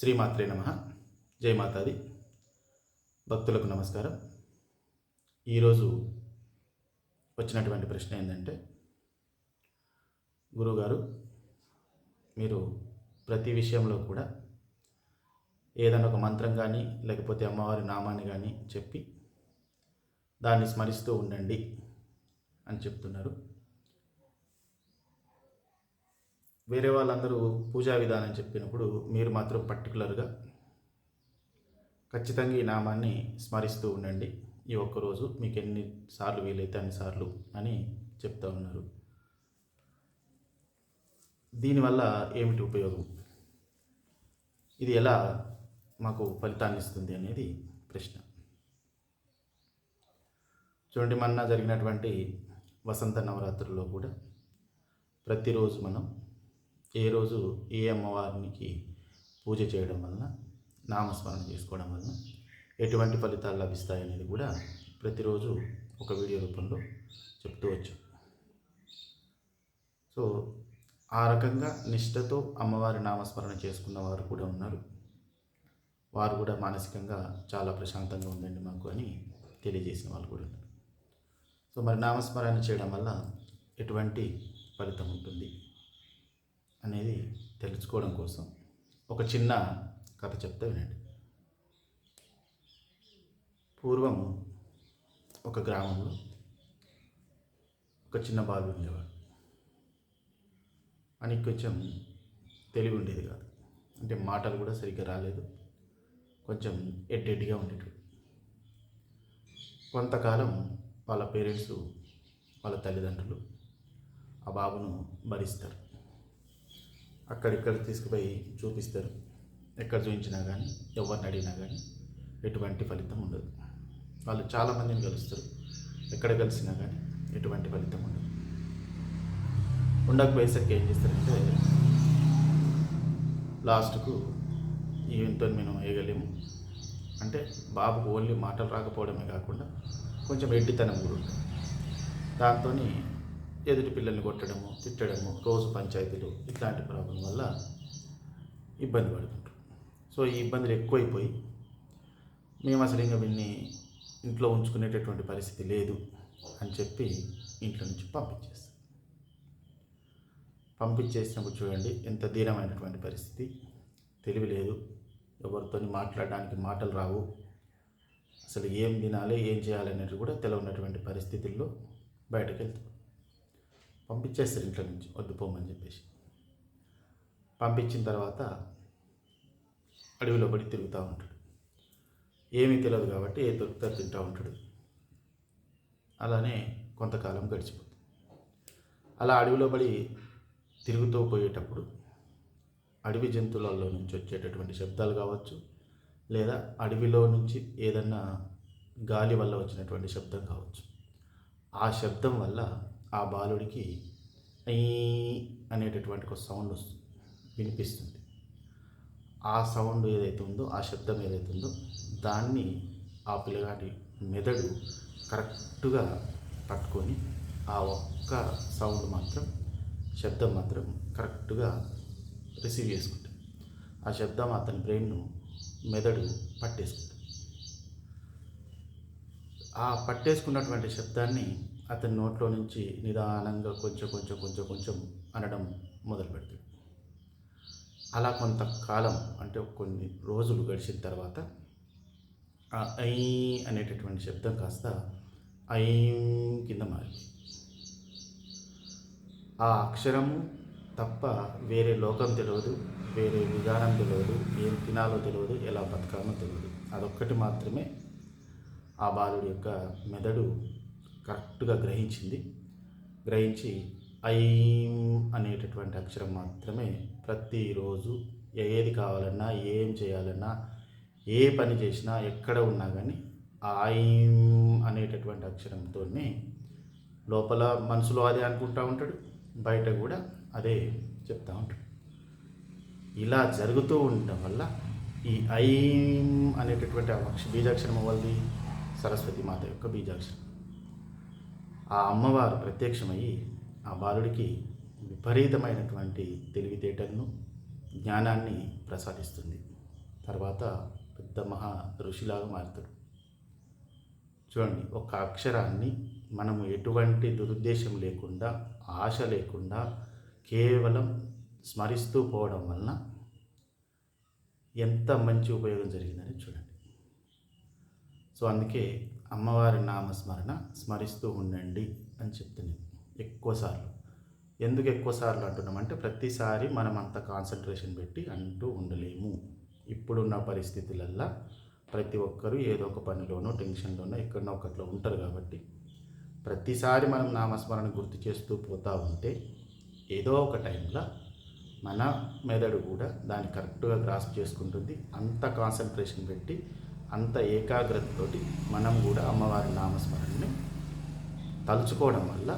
శ్రీమాత్రే నమః. జై మాతాది. భక్తులకు నమస్కారం. ఈరోజు వచ్చినటువంటి ప్రశ్న ఏంటంటే, గురువుగారు మీరు ప్రతి విషయంలో కూడా ఏదైనా ఒక మంత్రం కానీ లేకపోతే అమ్మవారి నామాన్ని కానీ చెప్పి దాన్ని స్మరిస్తూ ఉండండి అని చెప్తున్నారు. వేరే వాళ్ళందరూ పూజా విధానం చెప్పినప్పుడు మీరు మాత్రం పర్టికులర్గా ఖచ్చితంగా ఈ నామాన్ని స్మరిస్తూ ఉండండి, ఈ ఒక్కరోజు మీకు ఎన్ని సార్లు వీలైతే అన్ని సార్లు అని చెప్తూ ఉన్నారు. దీనివల్ల ఏమిటి ఉపయోగం, ఇది ఎలా మాకు ఫలితాన్ని ఇస్తుంది అనేది ప్రశ్న. చూడండి, మొన్న జరిగినటువంటి వసంత నవరాత్రుల్లో కూడా ప్రతిరోజు మనం ఏ రోజు ఏ అమ్మవారికి పూజ చేయడం వలన, నామస్మరణ చేసుకోవడం వలన ఎటువంటి ఫలితాలు లభిస్తాయనేది కూడా ప్రతిరోజు ఒక వీడియో రూపంలో చెప్తూ వచ్చాం. సో ఆ రకంగా నిష్ఠతో అమ్మవారి నామస్మరణ చేసుకున్న వారు కూడా ఉన్నారు. వారు కూడా మానసికంగా చాలా ప్రశాంతంగా ఉందండి మాకు అని తెలియజేసిన వాళ్ళు కూడా ఉన్నారు. సో మరి నామస్మరణ చేయడం వల్ల ఎటువంటి ఫలితం ఉంటుంది అనేది తెలుసుకోవడం కోసం ఒక చిన్న కథ చెప్తే వినండి. పూర్వం ఒక గ్రామంలో ఒక చిన్న బాలుడు ఉండేవాడు. ఆయనకి కొంచెం తెలివి ఉండేది కాదు, అంటే మాటలు కూడా సరిగ్గా రాలేదు, కొంచెం ఎడ్డెడ్డిగా ఉండేవాడు. కొంతకాలం వాళ్ళ పేరెంట్స్, వాళ్ళ తల్లిదండ్రులు ఆ బాబును భరిస్తారు. అక్కడిక్కడ తీసుకుపోయి చూపిస్తారు. ఎక్కడ చూపించినా కానీ, ఎవరిని అడిగినా కానీ ఎటువంటి ఫలితం ఉండదు. వాళ్ళు చాలామందిని కలుస్తారు, ఎక్కడ కలిసినా కానీ ఎటువంటి ఫలితం ఉండదు. ఉండకపోయేసరికి ఏం చేస్తారంటే, లాస్ట్కు ఈవెంతో మేము వేయగలేము అంటే, బాబుకు ఓన్లీ మాటలు రాకపోవడమే కాకుండా కొంచెం ఎడ్డితనం కూడా ఉంటుంది. దాంతో ఎదుటి పిల్లల్ని కొట్టడము, తిట్టడము, రోజు పంచాయతీలు, ఇట్లాంటి ప్రాబ్లం వల్ల ఇబ్బంది పడుతుంటారు. సో ఈ ఇబ్బందులు ఎక్కువైపోయి మేము అసలు ఇంకా వీడిని ఇంట్లో ఉంచుకునేటటువంటి పరిస్థితి లేదు అని చెప్పి ఇంట్లో నుంచి పంపించేసినప్పుడు చూడండి ఎంత దీనమైనటువంటి పరిస్థితి. తెలివి లేదు, ఎవరితో మాట్లాడడానికి మాటలు రావు, అసలు ఏం తినాలి ఏం చేయాలి అనేది కూడా తెలియనటువంటి పరిస్థితుల్లో బయటకు వెళ్తాం. పంపించేస్తారు ఇంట్లో నుంచి, వద్దు పోమని చెప్పేసి. పంపించిన తర్వాత అడవిలో పడి తిరుగుతూ ఉంటాడు. ఏమీ తెలియదు కాబట్టి ఏ దొరుకుతా తింటూ ఉంటాడు. అలానే కొంతకాలం గడిచిపోతుంది. అలా అడవిలో పడి తిరుగుతూ పోయేటప్పుడు అడవి జంతువులలో నుంచి వచ్చేటటువంటి శబ్దాలు కావచ్చు, లేదా అడవిలో నుంచి ఏదన్నా గాలి వల్ల వచ్చినటువంటి శబ్దం కావచ్చు. ఆ శబ్దం వల్ల ఆ బాలుడికి ఐ అనేటటువంటి ఒక సౌండ్ వినిపిస్తుంది. ఆ సౌండ్ ఏదైతే ఉందో, ఆ శబ్దం ఏదైతే ఉందో, దాన్ని ఆ పిల్లగాడి మెదడు కరెక్ట్గా పట్టుకొని ఆ ఒక్క సౌండ్ మాత్రం, శబ్దం మాత్రం కరెక్ట్గా రిసీవ్ చేసుకుంటుంది. ఆ శబ్దం అతని బ్రెయిన్ను, మెదడు పట్టేసుకుంటుంది. ఆ పట్టేసుకున్నటువంటి శబ్దాన్ని అతని నోట్లో నుంచి నిదానంగా కొంచెం అనడం మొదలు పెడుతుంది. అలా కొంతకాలం, అంటే కొన్ని రోజులు గడిచిన తర్వాత ఆ ఐ అనేటటువంటి శబ్దం కాస్త ఐ కింద మారింది. ఆ అక్షరము తప్ప వేరే లోకం తెలియదు, వేరే విధానం తెలియదు, ఏం తినాలో తెలియదు, ఎలా బతకాలో తెలియదు. అదొక్కటి మాత్రమే ఆ బాలుడి యొక్క మెదడు కరెక్ట్గా గ్రహించి ఐం అనేటటువంటి అక్షరం మాత్రమే ప్రతిరోజు ఏది కావాలన్నా, ఏం చేయాలన్నా, ఏ పని చేసినా, ఎక్కడ ఉన్నా కానీ ఆ ఐం అనేటటువంటి అక్షరంతోనే లోపల మనసులో అదే అనుకుంటూ ఉంటాడు, బయట కూడా అదే చెప్తూ ఉంటాడు. ఇలా జరుగుతూ ఉండటం వల్ల ఈ ఐం అనేటటువంటి బీజాక్షరం అవ్వాలి సరస్వతి మాత యొక్క బీజాక్షరం. ఆ అమ్మవారు ప్రత్యక్షమయ్యి ఆ బాలుడికి విపరీతమైనటువంటి తెలివితేటలను, జ్ఞానాన్ని ప్రసాదిస్తుంది. తర్వాత పెద్ద మహా ఋషిలాగా మారుతాడు. చూడండి, ఒక అక్షరాన్ని మనము ఎటువంటి దురుద్దేశం లేకుండా, ఆశ లేకుండా కేవలం స్మరిస్తూ పోవడం వలన ఎంత మంచి ఉపయోగం జరిగిందని చూడండి. సో అందుకే అమ్మవారి నామస్మరణ స్మరిస్తూ ఉండండి అని చెప్తున్నాను ఎక్కువసార్లు. ఎందుకు ఎక్కువసార్లు అంటున్నామంటే, ప్రతిసారి మనం అంత కాన్సన్ట్రేషన్ పెట్టి అంటూ ఉండలేము. ఇప్పుడున్న పరిస్థితులల్లో ప్రతి ఒక్కరూ ఏదో ఒక పనిలోనో, టెన్షన్లోనో, ఎక్కడనో ఒకట్లో ఉంటారు. కాబట్టి ప్రతిసారి మనం నామస్మరణ గుర్తు చేస్తూ పోతూ ఉంటే ఏదో ఒక టైంలో మన మెదడు కూడా దాన్ని కరెక్ట్గా గ్రాస్ప్ చేసుకుంటుంది. అంత కాన్సన్ట్రేషన్ పెట్టి, అంత ఏకాగ్రతతోటి మనం కూడా అమ్మవారి నామస్మరణని తలుచుకోవడం వల్ల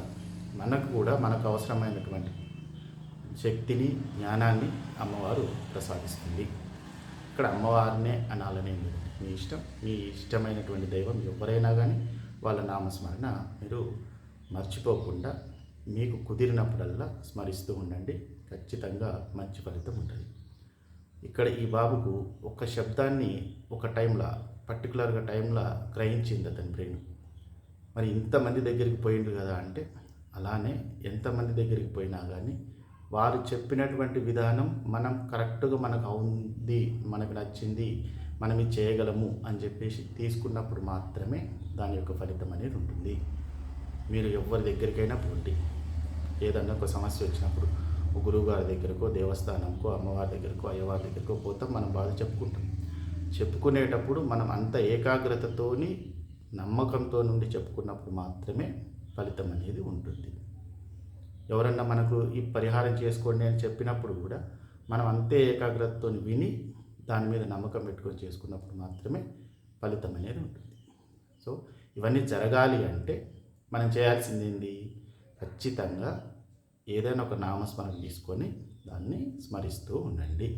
మనకు కూడా మనకు అవసరమైనటువంటి శక్తిని, జ్ఞానాన్ని అమ్మవారు ప్రసాదిస్తుంది. ఇక్కడ అమ్మవారినే అనాలనే లేదు, మీ ఇష్టం. మీ ఇష్టమైనటువంటి దైవం ఎవరైనా కానీ వాళ్ళ నామస్మరణ మీరు మర్చిపోకుండా మీకు కుదిరినప్పుడల్లా స్మరిస్తూ ఉండండి. ఖచ్చితంగా మంచి ఫలితం ఉంటుంది. ఇక్కడ ఈ బాబుకు ఒక శబ్దాన్ని ఒక టైంలో, పర్టికులర్గా టైంలో గ్రహించింది అతని బ్రెయిన్. మరి ఇంతమంది దగ్గరికి పోయిండు కదా అంటే, అలానే ఎంతమంది దగ్గరికి పోయినా కానీ వారు చెప్పినటువంటి విధానం మనం కరెక్ట్గా మనకు అవుంది, మనకు నచ్చింది, మనం ఇది చేయగలము అని చెప్పేసి తీసుకున్నప్పుడు మాత్రమే దాని యొక్క ఫలితం అనేది ఉంటుంది. మీరు ఎవరి దగ్గరికైనా పోండి, ఏదన్నా ఒక సమస్య వచ్చినప్పుడు గురువుగారి దగ్గరకో, దేవస్థానంకో, అమ్మవారి దగ్గరకో, అయ్యవారి దగ్గరకో పోతాం. మనం బాధ చెప్పుకుంటాం. చెప్పుకునేటప్పుడు మనం అంత ఏకాగ్రతతోని, నమ్మకంతో నుండి చెప్పుకున్నప్పుడు మాత్రమే ఫలితం అనేది ఉంటుంది. ఎవరన్నా మనకు ఈ పరిహారం చేసుకోండి అని చెప్పినప్పుడు కూడా మనం అంతే ఏకాగ్రతతో విని దాని మీద నమ్మకం పెట్టుకొని చేసుకున్నప్పుడు మాత్రమే ఫలితం అనేది ఉంటుంది. సో ఇవన్నీ జరగాలి అంటే మనం చేయాల్సింది ఏంటి? ఖచ్చితంగా ఏదైనా ఒక నామస్మరణ తీసుకొని దాన్ని స్మరిస్తూ ఉండండి.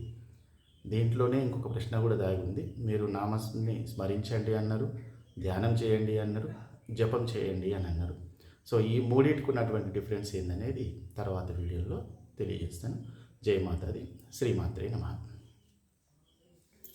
దీంట్లోనే ఇంకొక ప్రశ్న కూడా దాగి ఉంది. మీరు నామస్ని స్మరించండి అన్నారు, ధ్యానం చేయండి అన్నారు, జపం చేయండి అని అన్నారు. సో ఈ మూడింటికి ఉన్నటువంటి డిఫరెన్స్ ఏందనేది తర్వాత వీడియోలో తెలియజేస్తాను. జై మాతాది, శ్రీమాత్రే నమః.